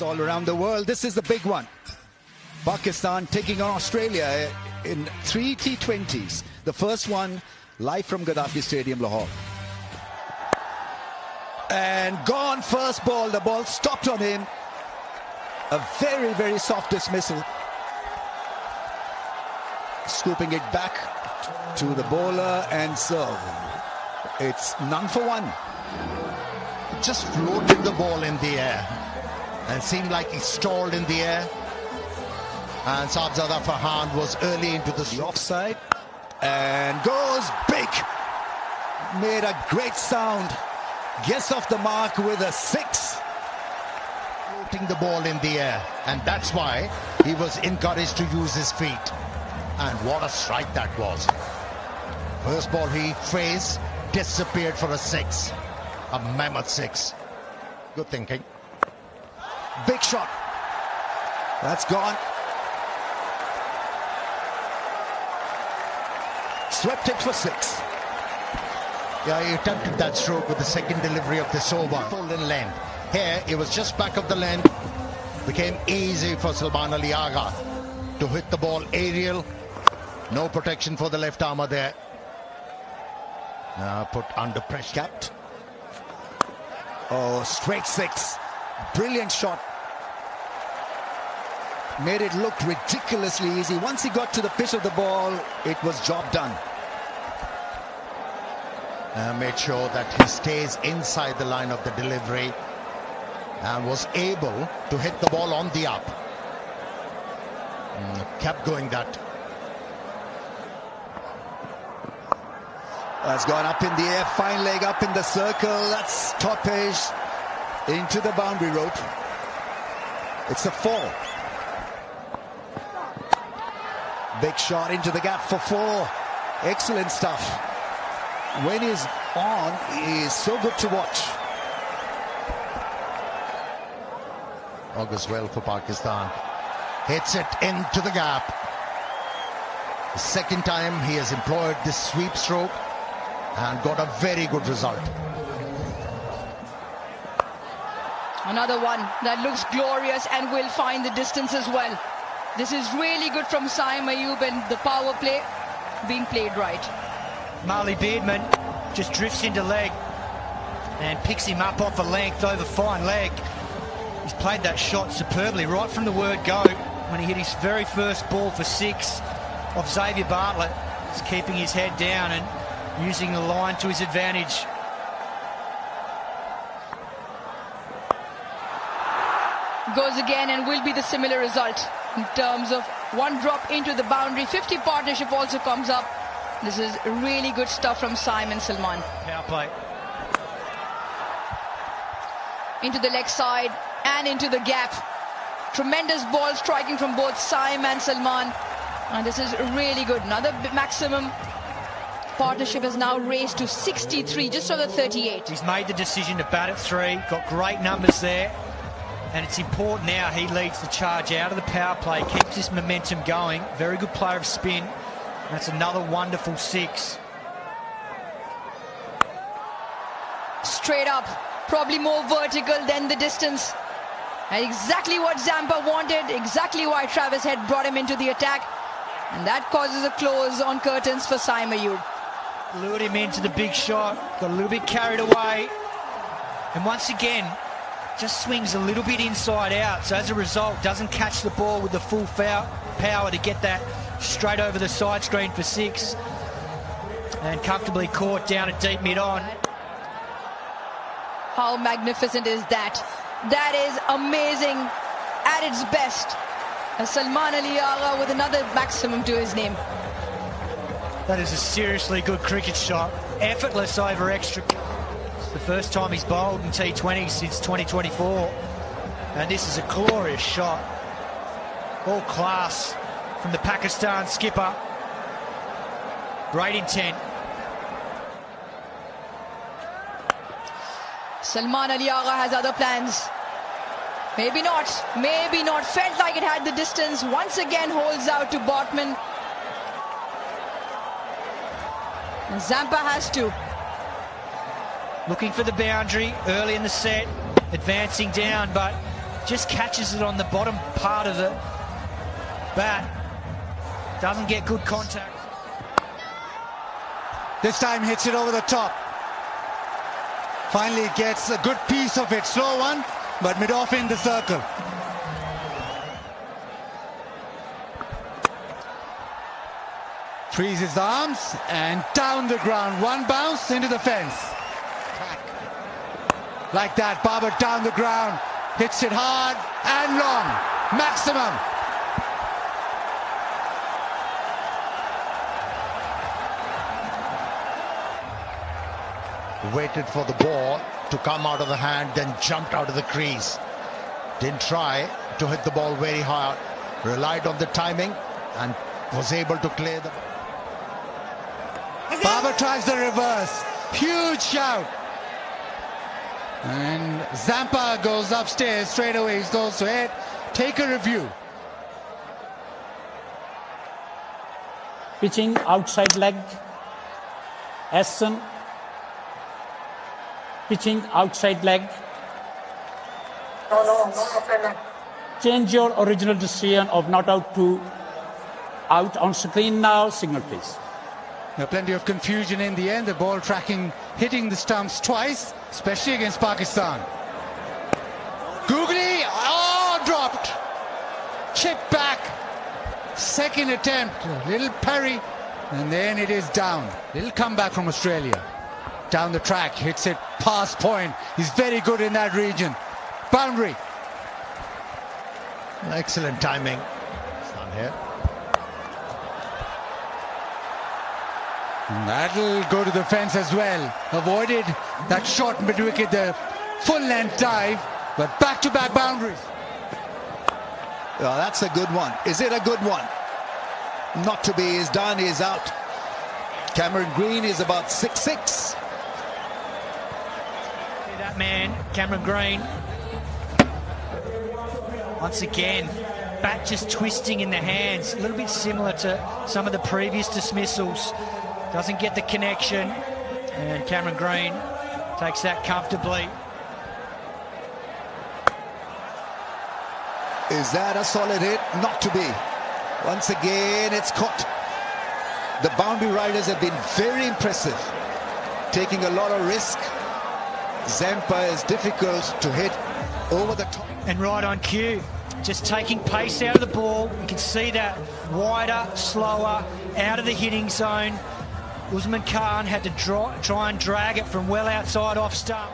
All around the world, this is the big one. Pakistan taking on Australia in 3 T20s. The first one live from Gaddafi Stadium, Lahore. And gone first ball. The ball stopped on him. A very, very soft dismissal. Scooping it back to the bowler and serve. It's none for one. Just floated the ball in the air. And seemed like he stalled in the air. And Saabzada Farhan was early into the offside. And goes big. Made a great sound. Gets off the mark with a 6. Floating the ball in the air. And that's why he was encouraged to use his feet. And what a strike that was. First ball he faced, disappeared for a 6. A mammoth 6. Good thinking. Big shot. That's gone. Swept it for 6. Yeah, he attempted that stroke with the second delivery of this over. Full in length. Here, it was just back of the length. Became easy for Salman Ali Agha to hit the ball aerial. No protection for the left armour there. Put under pressure. Capped. Oh, straight 6. Brilliant shot. Made it look ridiculously easy. Once he got to the pitch of the ball, it was job done. Made sure that he stays inside the line of the delivery and was able to hit the ball on the up. Kept going that. That's gone up in the air, fine leg up in the circle. That's top edge into the boundary rope. It's a 4. Big shot into the gap for 4. Excellent stuff. When he's on, he is so good to watch. August well for Pakistan. Hits it into the gap. The second time he has employed this sweep stroke and got a very good result. Another one that looks glorious and will find the distance as well. This is really good from Saim Ayub, and the power play being played right. Marley Beardman just drifts into leg and picks him up off a length over fine leg. He's played that shot superbly right from the word go when he hit his very first ball for 6 off Xavier Bartlett. He's keeping his head down and using the line to his advantage. Goes again and will be the similar result in terms of one drop into the boundary. 50 partnership also comes up. This is really good stuff from Simon Salman. Power play. Into the leg side and into the gap. Tremendous ball striking from both Saim and Salman. And this is really good. Another maximum partnership has now raised to 63, just over 38. He's made the decision to bat at 3. Got great numbers there. And it's important now he leads the charge out of the power play, keeps this momentum going. Very good player of spin. That's another wonderful 6. Straight up, probably more vertical than the distance. And exactly what Zampa wanted, exactly why Travis Head brought him into the attack. And that causes a close on curtains for Saim Ayub. Lured him into the big shot, got a little bit carried away. And once again, just swings a little bit inside out. So as a result, doesn't catch the ball with the full power to get that straight over the side screen for 6. And comfortably caught down at deep mid-on. How magnificent is that? That is amazing at its best. Salman Ali Agha with another maximum to his name. That is a seriously good cricket shot. Effortless over extra. It's the first time he's bowled in T20 since 2024. And this is a glorious shot. All class from the Pakistan skipper. Great intent. Salman Ali Agha has other plans. Maybe not. Maybe not. Felt like it had the distance. Once again holds out to Botman. And Zampa has to. Looking for the boundary early in the set. Advancing down, but just catches it on the bottom part of the bat. Doesn't get good contact. This time hits it over the top. Finally gets a good piece of it. Slow one, but mid-off in the circle. Frees his arms and down the ground. One bounce into the fence. Like that, Babar down the ground. Hits it hard and long. Maximum. Waited for the ball to come out of the hand, then jumped out of the crease. Didn't try to hit the ball very hard. Relied on the timing and was able to clear the... Babar tries the reverse. Huge shout. And Zampa goes upstairs straight away. He goes to it. Take a review. Pitching outside leg. Essen. Pitching outside leg. No. Change your original decision of not out to out on screen now. Signal, please. Plenty of confusion in the end. The ball tracking, hitting the stumps twice, especially against Pakistan. Googly, dropped. Chip back. Second attempt, little parry, and then it is down. Little comeback from Australia. Down the track, hits it past point. He's very good in that region. Boundary. Excellent timing. Down here. That'll go to the fence as well. Avoided that short mid-wicket, the full-length dive, but back-to-back boundaries. Well, that's a good one. Is it a good one? Not to be. Is done. Is out. Cameron Green is about 6'6". That man, Cameron Green. Once again, bat just twisting in the hands. A little bit similar to some of the previous dismissals. Doesn't get the connection, and Cameron Green takes that comfortably. Is that a solid hit? Not to be. Once again, it's caught. The boundary riders have been very impressive, taking a lot of risk. Zampa is difficult to hit over the top. And right on cue, just taking pace out of the ball. You can see that wider, slower, out of the hitting zone. Usman Khan had to try and drag it from well outside off stump.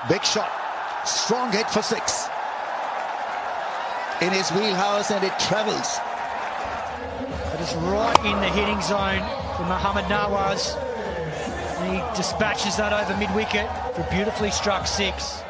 Big shot. Strong hit for 6. In his wheelhouse, and it travels. It is right in the hitting zone for Mohammad Nawaz. And he dispatches that over mid-wicket for a beautifully struck 6.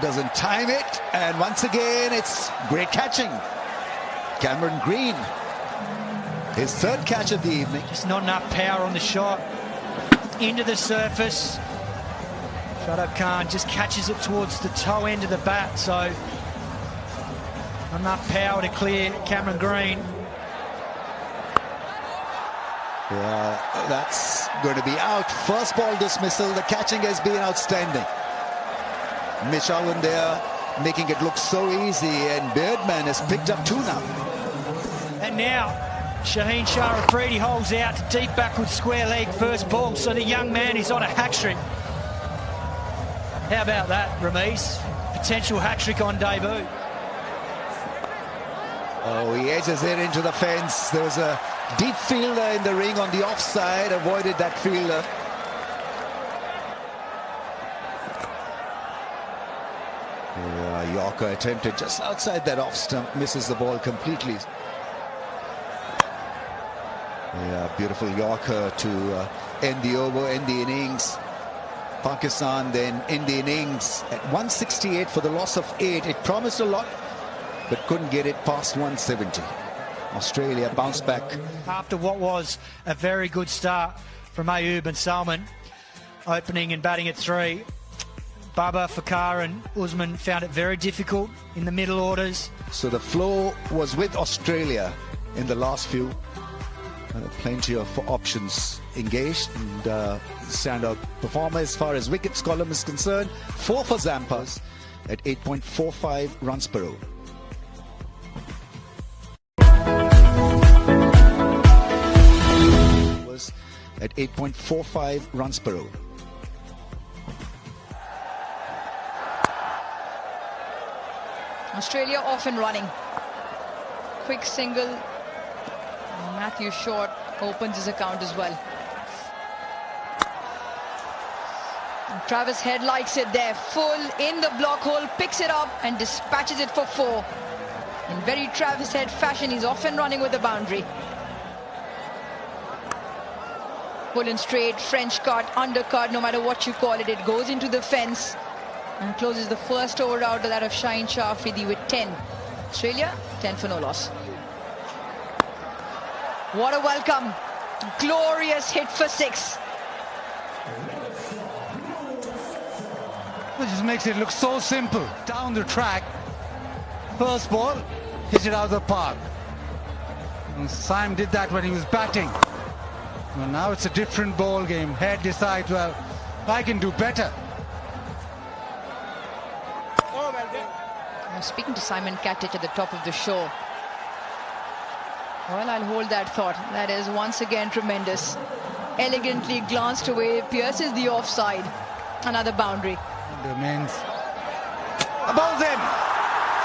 Doesn't time it, and once again, it's great catching. Cameron Green, his third catch of the evening. Just not enough power on the shot. Into the surface. Shadab Khan just catches it towards the toe end of the bat, so enough power to clear Cameron Green. Yeah, that's going to be out. First ball dismissal. The catching has been outstanding. Mitch Allen there making it look so easy, and Beardman has picked up 2 now. And now Shaheen Shah Afridi holds out to deep backward square leg first ball, so the young man is on a hat-trick. How about that, Ramiz? Potential hat-trick on debut. Oh, he edges it into the fence. There was a deep fielder in the ring on the offside, avoided that fielder. Yeah, Yorker attempted just outside that off stump, misses the ball completely. Yeah, beautiful Yorker to end the over, end the innings. Pakistan then end the innings at 168 for the loss of 8. It promised a lot, but couldn't get it past 170. Australia bounced back. After what was a very good start from Ayub and Salman, opening and batting at 3. Babar, Fakar and Usman found it very difficult in the middle orders. So the flow was with Australia in the last few. Plenty of options engaged, and standout performer as far as wickets column is concerned. 4 for Zampas at 8.45 runs per over. Was at 8.45 runs per over. Australia off and running. Quick single. Matthew Short opens his account as well. And Travis Head likes it there. Full in the block hole, picks it up and dispatches it for 4. In very Travis Head fashion, he's off and running with the boundary. Full and straight, French cut, undercut, no matter what you call it, it goes into the fence and closes the first over out to that of Shaheen Shah Afridi with 10. Australia, 10 for no loss. What a welcome. Glorious hit for 6. It just makes it look so simple. Down the track, first ball, hit it out of the park. And Syme did that when he was batting. Well, now it's a different ball game. Head decides, well, I can do better. I'm speaking to Simon Katich at the top of the show. Well, I'll hold that thought. That is once again tremendous. Elegantly glanced away, pierces the offside. Another boundary. Remains. Above them.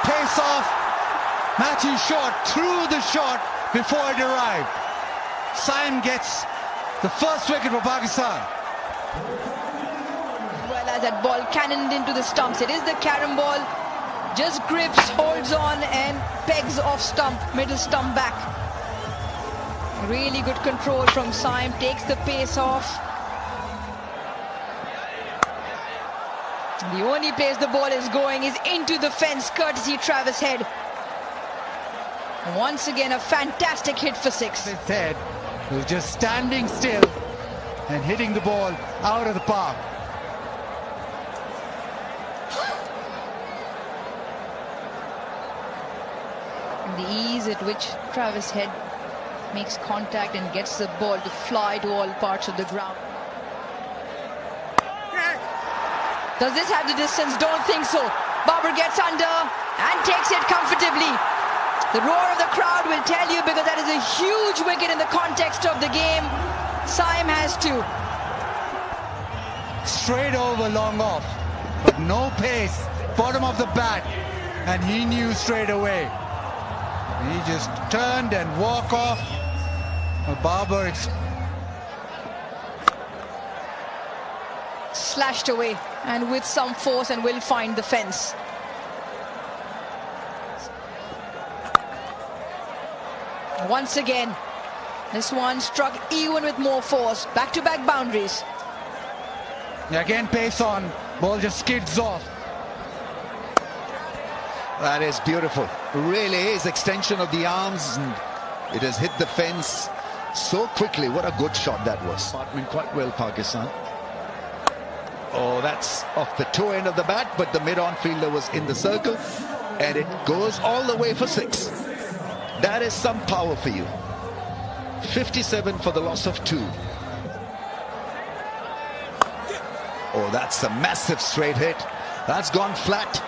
Pace off. Matthew Short threw the shot before it arrived. Syme gets the first wicket for Pakistan. Well, as that ball cannoned into the stumps. It is the carom ball. Just grips, holds on and pegs off stump, middle stump back. Really good control from Syme, takes the pace off. The only place the ball is going is into the fence, courtesy Travis Head. Once again, a fantastic hit for 6. His head was just standing still and hitting the ball out of the park. The ease at which Travis Head makes contact and gets the ball to fly to all parts of the ground. Does this have the distance? Don't think so. Babar gets under and takes it comfortably. The roar of the crowd will tell you, because that is a huge wicket in the context of the game. Syme has 2. Straight over, long off, but no pace, bottom of the bat, and he knew straight away. He just turned and walked off. Babar slashed away and with some force and will find the fence. Once again, this one struck even with more force. Back-to-back boundaries. Again, pace on. Ball just skids off. That is beautiful. Really is extension of the arms, and it has hit the fence so quickly. What a good shot that was. Department quite well, Pakistan. Oh, that's off the toe end of the bat, but the mid-on fielder was in the circle, and it goes all the way for 6. That is some power for you. 57 for the loss of 2. Oh, that's a massive straight hit. That's gone flat.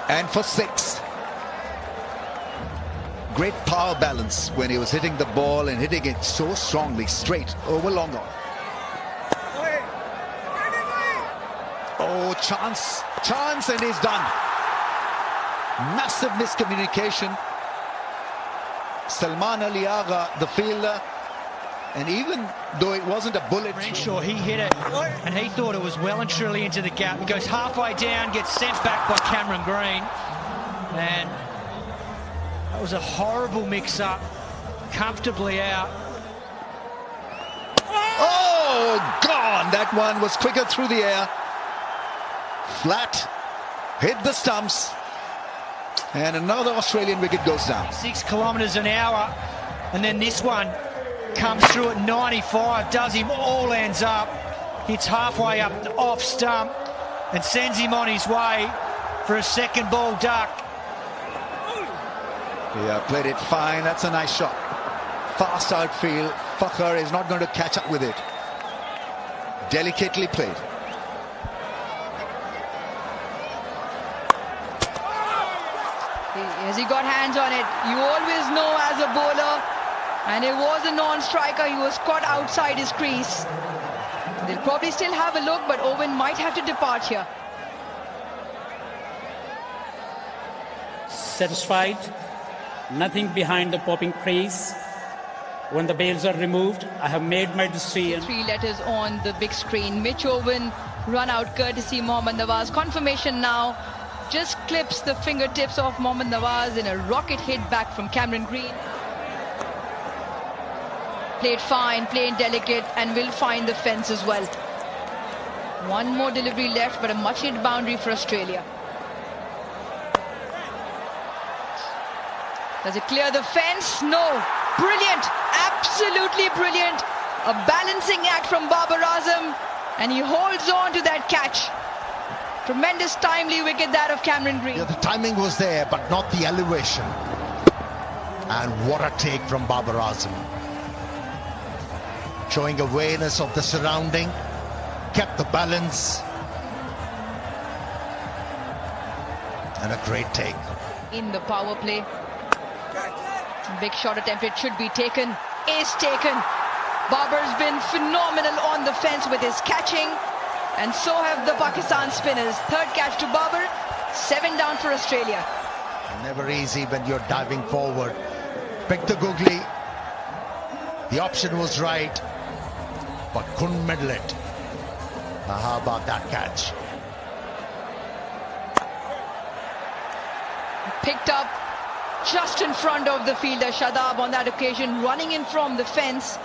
And for 6. Great power balance when he was hitting the ball and hitting it so strongly, straight over long on. Oh, chance, and he's done. Massive miscommunication. Salman Ali Agha, the fielder, and even though it wasn't a bullet, Renshaw, he hit it and he thought it was well and truly into the gap. He goes halfway down, gets sent back by Cameron Green, and that was a horrible mix-up. Comfortably out. Oh, gone! That one was quicker through the air. Flat, hit the stumps, and another Australian wicket goes down. 6 kilometres an hour, and then this one comes through at 95, does him all ends up, hits halfway up the off stump and sends him on his way for a second ball duck. Yeah, played it fine. That's a nice shot. fast outfield. Fakhar is not going to catch up with it. Delicately played. Has he got hands on it? You always know as a bowler, and it was a non-striker. He was caught outside his crease. They'll probably still have a look, but Owen might have to depart here. Satisfied, nothing behind the popping crease. When the bails are removed, I have made my decision. 3 letters on the big screen. Mitch Owen, run out courtesy Mohammad Nawaz. Confirmation now. Just clips the fingertips of Mohammad Nawaz in a rocket hit back from Cameron Green. Played fine, played delicate, and will find the fence as well. One more delivery left, but a much hit boundary for Australia. Does it clear the fence? No. Brilliant, absolutely brilliant. A balancing act from Babar Azam, and he holds on to that catch. Tremendous timely wicket that of Cameron Green. Yeah, the timing was there, but not the elevation. And what a take from Babar Azam. Showing awareness of the surrounding, kept the balance. And a great take. In the power play. Big shot attempted, should be taken, is taken. Babar's been phenomenal on the fence with his catching, and so have the Pakistan spinners. Third catch to Babar, 7 down for Australia. Never easy when you're diving forward. Pick the googly. The option was right, but couldn't middle it. Now how about that catch? Picked up just in front of the fielder, Shadab, on that occasion, running in from the fence.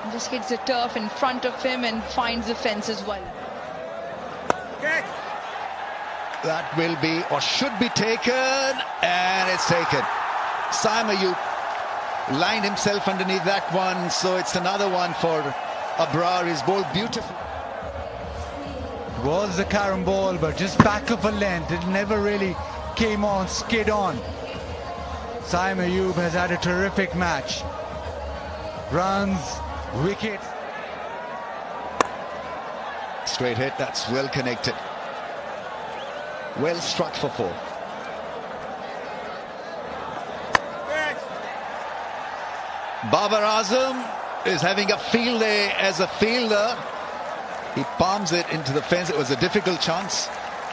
And just hits the turf in front of him and finds the fence as well. That will be, or should be taken, and it's taken. Saim Ayub lined himself underneath that one, so it's another one for Abrar. He's bowled beautiful. Was the carom ball, but just back of a length. It never really came on, skid on. Saim Ayub has had a terrific match. Runs, wicket. Straight hit, that's well connected. Well struck for 4. Babar Azam is having a field day as a fielder. He palms it into the fence. It was a difficult chance.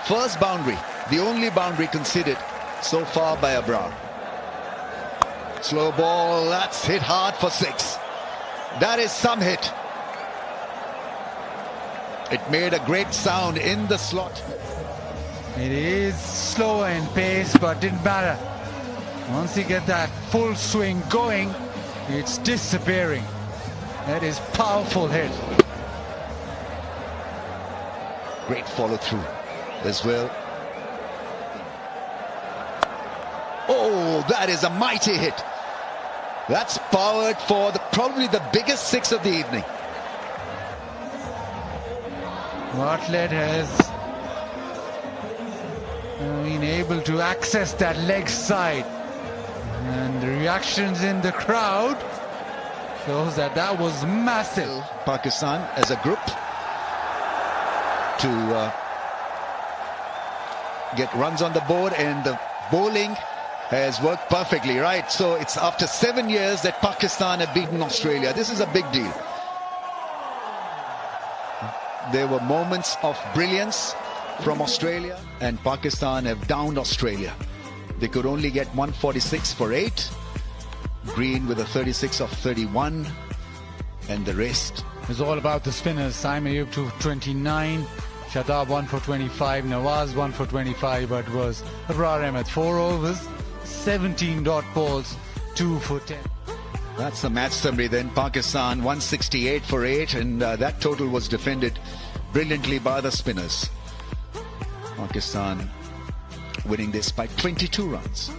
First boundary, the only boundary conceded so far by Abrar. Slow ball, that's hit hard for 6. That is some hit. It made a great sound in the slot. It is slower in pace, but didn't matter. Once you get that full swing going, it's disappearing. That is powerful hit. Great follow through as well. Oh, that is a mighty hit. That's powered for probably the biggest 6 of the evening. Bartlett has been able to access that leg side, and the reactions in the crowd shows that that was massive. Pakistan as a group to get runs on the board, and the bowling has worked perfectly, right? So it's after 7 years that Pakistan have beaten Australia. This is a big deal. There were moments of brilliance from Australia, and Pakistan have downed Australia. They could only get 146 for 8. Green with a 36 of 31, and the rest. It's all about the spinners. Saim Ayub 229, Shadab 1 for 25, Nawaz 1 for 25, but it was Abrar Ahmed 4 overs, 17 dot balls, 2 for 10. That's the match summary then. Pakistan 168 for 8, and that total was defended brilliantly by the spinners. Pakistan winning this by 22 runs.